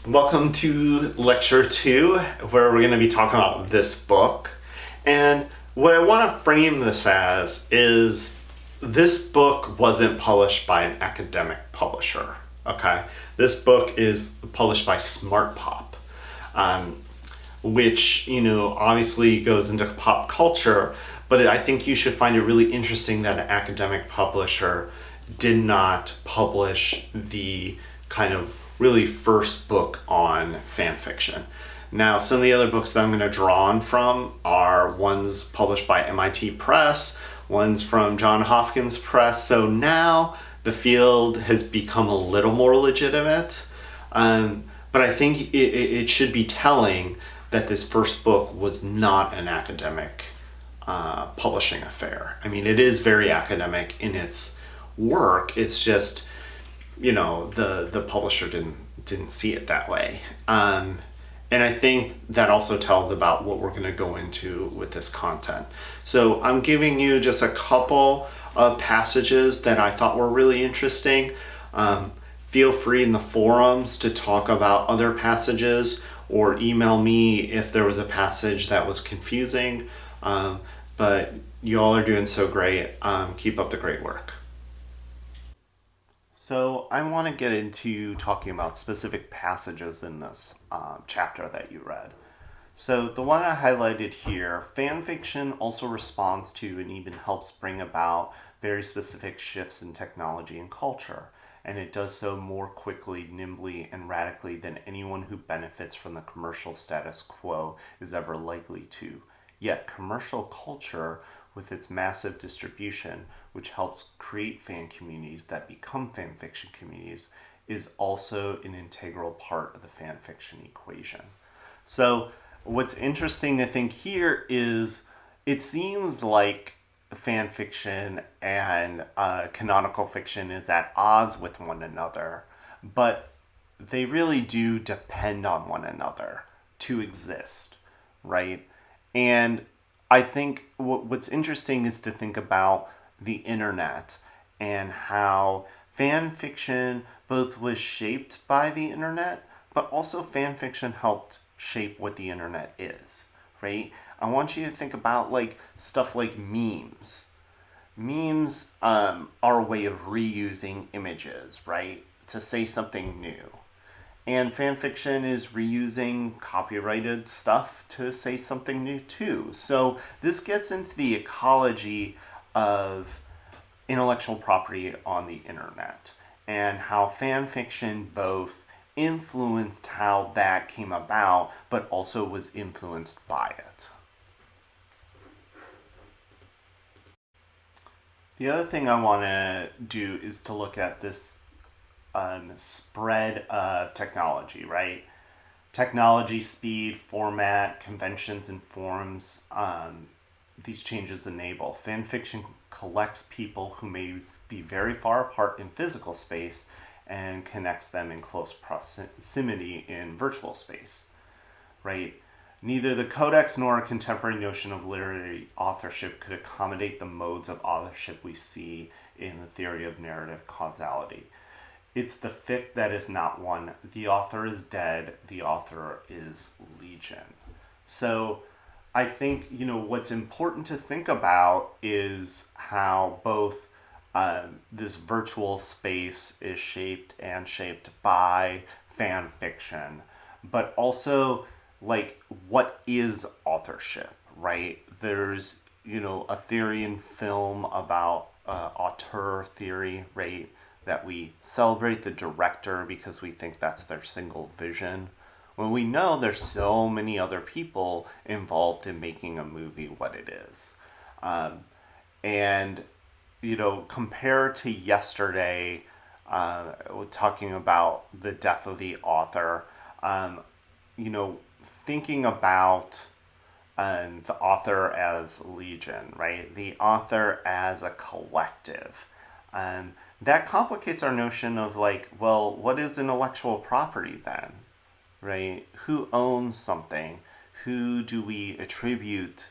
Welcome to lecture 2, where we're going to be talking about this book. And what I want to frame this as is this book wasn't published by an academic publisher. Okay, this book is published by Smart Pop, which obviously goes into pop culture. But I think you should find it really interesting that an academic publisher did not publish the kind of really first book on fan fiction. Now, some of the other books that I'm going to draw on from are ones published by MIT Press, ones from Johns Hopkins Press. So now the field has become a little more legitimate. But I think it should be telling that this first book was not an academic publishing affair. I mean, it is very academic in its work. It's just, the publisher didn't see it that way. And I think that also tells about what we're going to go into with this content. So I'm giving you just a couple of passages that I thought were really interesting. Feel free in the forums to talk about other passages or email me if there was a passage that was confusing. But you all are doing so great. Keep up the great work. So I want to get into talking about specific passages in this chapter that you read. So the one I highlighted here, fan fiction also responds to and even helps bring about very specific shifts in technology and culture. And it does so more quickly, nimbly, and radically than anyone who benefits from the commercial status quo is ever likely to. Yet commercial culture, with its massive distribution, which helps create fan communities that become fan fiction communities, is also an integral part of the fan fiction equation. So what's interesting, I think, here is it seems like fan fiction and canonical fiction is at odds with one another, but they really do depend on one another to exist, right? And I think what's interesting is to think about the internet and how fan fiction both was shaped by the internet, but also fan fiction helped shape what the internet is, right? I want you to think about stuff like memes. Memes are a way of reusing images, right? To say something new. And fan fiction is reusing copyrighted stuff to say something new too. So this gets into the ecology of intellectual property on the internet and how fan fiction both influenced how that came about, but also was influenced by it. The other thing I want to do is to look at this spread of technology, right? Technology, speed, format, conventions, and forms, these changes enable. Fan fiction collects people who may be very far apart in physical space and connects them in close proximity in virtual space, right? Neither the codex nor a contemporary notion of literary authorship could accommodate the modes of authorship we see in the theory of narrative causality. It's the fic that is not one. The author is dead. The author is legion. So I think, what's important to think about is how both this virtual space is shaped by fan fiction, but also what is authorship, right? There's, a theory in film about auteur theory, right? That we celebrate the director because we think that's their single vision, when we know there's so many other people involved in making a movie what it is. And, compared to yesterday, talking about the death of the author, thinking about the author as legion, right? The author as a collective. That complicates our notion of what is intellectual property then, right? Who owns something? Who do we attribute,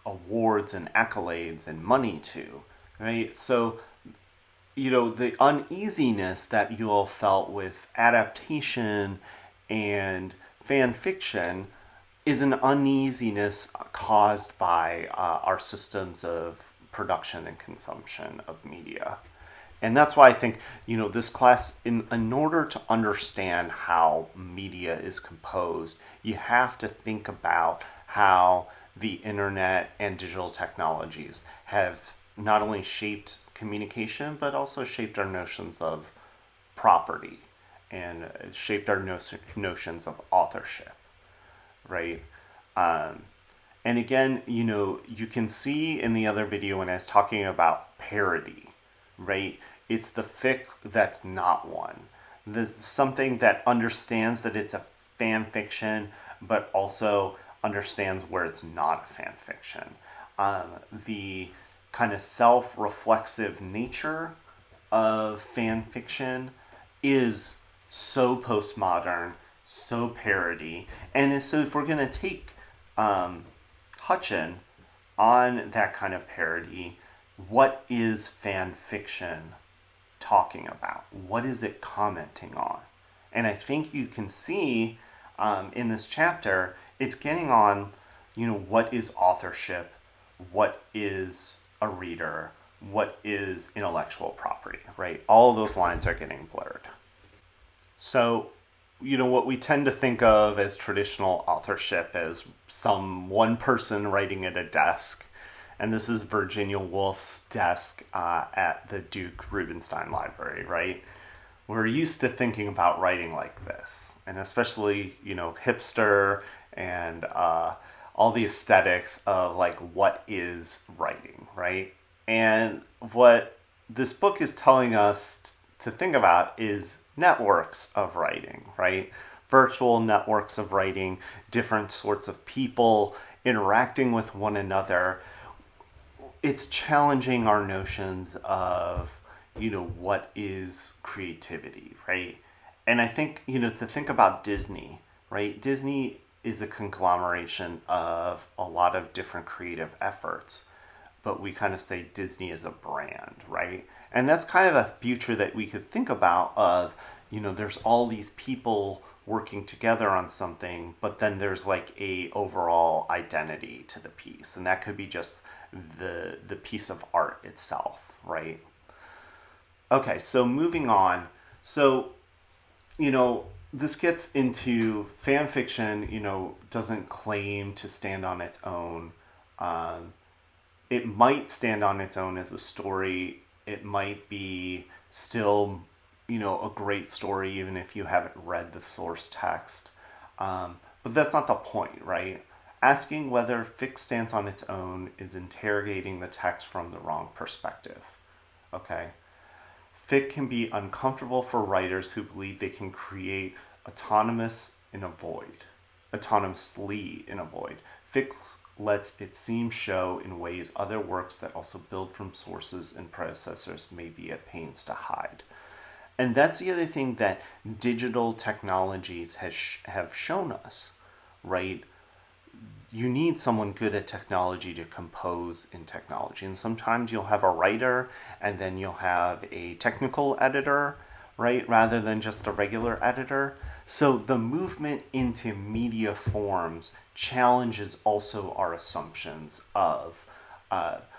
awards and accolades and money to, right? So the uneasiness that you all felt with adaptation and fan fiction is an uneasiness caused by our systems of production and consumption of media. And that's why I think, this class, in order to understand how media is composed, you have to think about how the internet and digital technologies have not only shaped communication, but also shaped our notions of property and shaped our notions of authorship, right? Um, and again, you can see in the other video when I was talking about parody, right? It's the fic that's not one. There's something that understands that it's a fan fiction, but also understands where it's not a fan fiction. The kind of self-reflexive nature of fan fiction is so postmodern, so parody, and so if we're going to take Hutchin on that kind of parody, what is fan fiction talking about? What is it commenting on? And I think you can see in this chapter, it's getting on, what is authorship? What is a reader? What is intellectual property, right? All of those lines are getting blurred. So, what we tend to think of as traditional authorship as some one person writing at a desk. And this is Virginia Woolf's desk at the Duke Rubenstein Library, right? We're used to thinking about writing like this. And especially, hipster and all the aesthetics of like what is writing, right? And what this book is telling us to think about is networks of writing, right? Virtual networks of writing, different sorts of people interacting with one another. It's challenging our notions of, what is creativity, right? And I think, to think about Disney, right? Disney is a conglomeration of a lot of different creative efforts, but we kind of say Disney is a brand, right? And that's kind of a future that we could think about of, there's all these people working together on something, but then there's like a overall identity to the piece. And that could be just the piece of art itself, right? Okay, so moving on. So, this gets into fan fiction, doesn't claim to stand on its own. Um, it might stand on its own as a story. It might be still, a great story, even if you haven't read the source text. But that's not the point, right? Asking whether fic stands on its own is interrogating the text from the wrong perspective. Okay? Fic can be uncomfortable for writers who believe they can create autonomously in a void. Fic lets its seam show in ways other works that also build from sources and predecessors may be at pains to hide. And that's the other thing that digital technologies have shown us, right? You need someone good at technology to compose in technology. And sometimes you'll have a writer and then you'll have a technical editor, right? Rather than just a regular editor. So the movement into media forms challenges also our assumptions of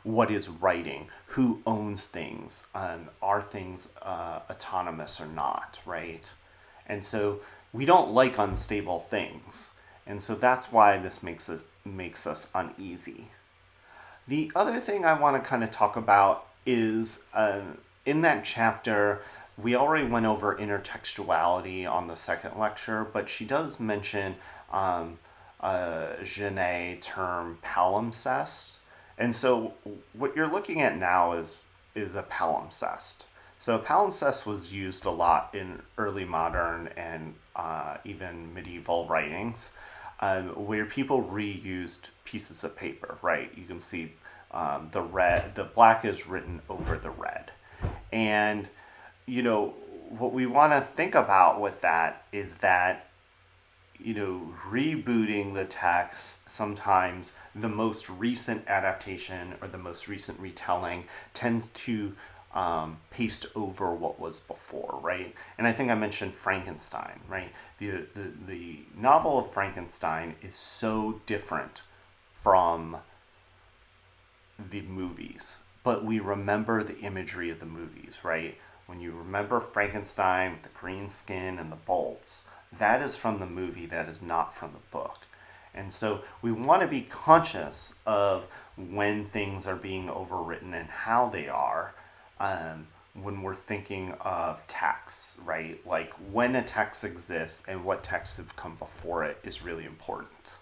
what is writing, who owns things, are things autonomous or not, right? And so we don't like unstable things. And so that's why this makes us uneasy. The other thing I want to kind of talk about is in that chapter, we already went over intertextuality on the second lecture, but she does mention Genet term palimpsest. And so what you're looking at now is a palimpsest. So palimpsest was used a lot in early modern and even medieval writings, where people reused pieces of paper. Right, you can see the black is written over the red, and what we want to think about with that is that rebooting the text, sometimes the most recent adaptation or the most recent retelling tends to paste over what was before, right? And I think I mentioned Frankenstein, right? The novel of Frankenstein is so different from the movies, but we remember the imagery of the movies, right? When you remember Frankenstein with the green skin and the bolts, that is from the movie, that is not from the book. And so we want to be conscious of when things are being overwritten and how they are, when we're thinking of texts, right? Like when a text exists and what texts have come before it is really important.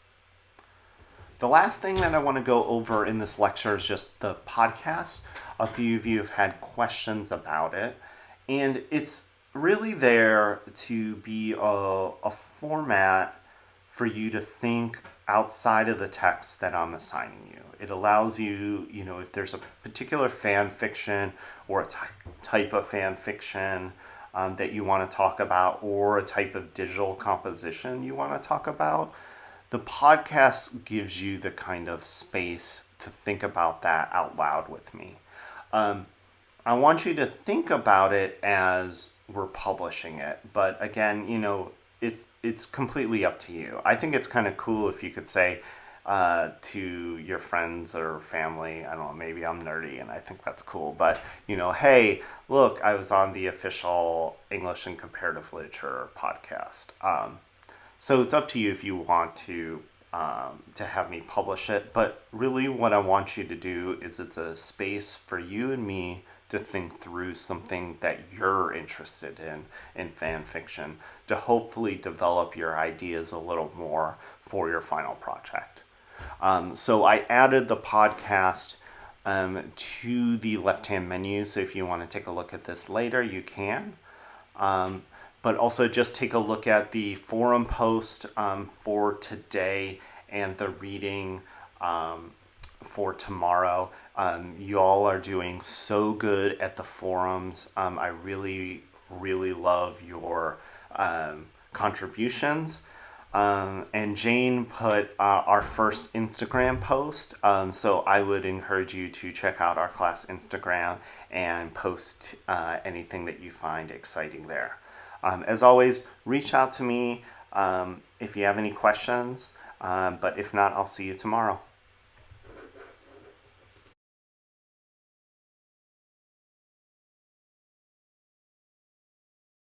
The last thing that I want to go over in this lecture is just the podcast. A few of you have had questions about it, and it's really there to be a format for you to think outside of the text that I'm assigning you. It allows you, if there's a particular fan fiction or a type of fan fiction that you want to talk about, or a type of digital composition you want to talk about, the podcast gives you the kind of space to think about that out loud with me. I want you to think about it as we're publishing it, but again, it's completely up to you. I think it's kind of cool if you could say to your friends or family, I don't know, maybe I'm nerdy and I think that's cool, but hey, look, I was on the official English and Comparative Literature podcast. So it's up to you if you want to have me publish it. But really what I want you to do is it's a space for you and me to think through something that you're interested in fan fiction, to hopefully develop your ideas a little more for your final project. So I added the podcast to the left-hand menu. So if you want to take a look at this later, you can. But also just take a look at the forum post for today and the reading for tomorrow. You all are doing so good at the forums. I really, really love your contributions. And Jane put our first Instagram post, so I would encourage you to check out our class Instagram and post anything that you find exciting there. As always, reach out to me if you have any questions, but if not, I'll see you tomorrow.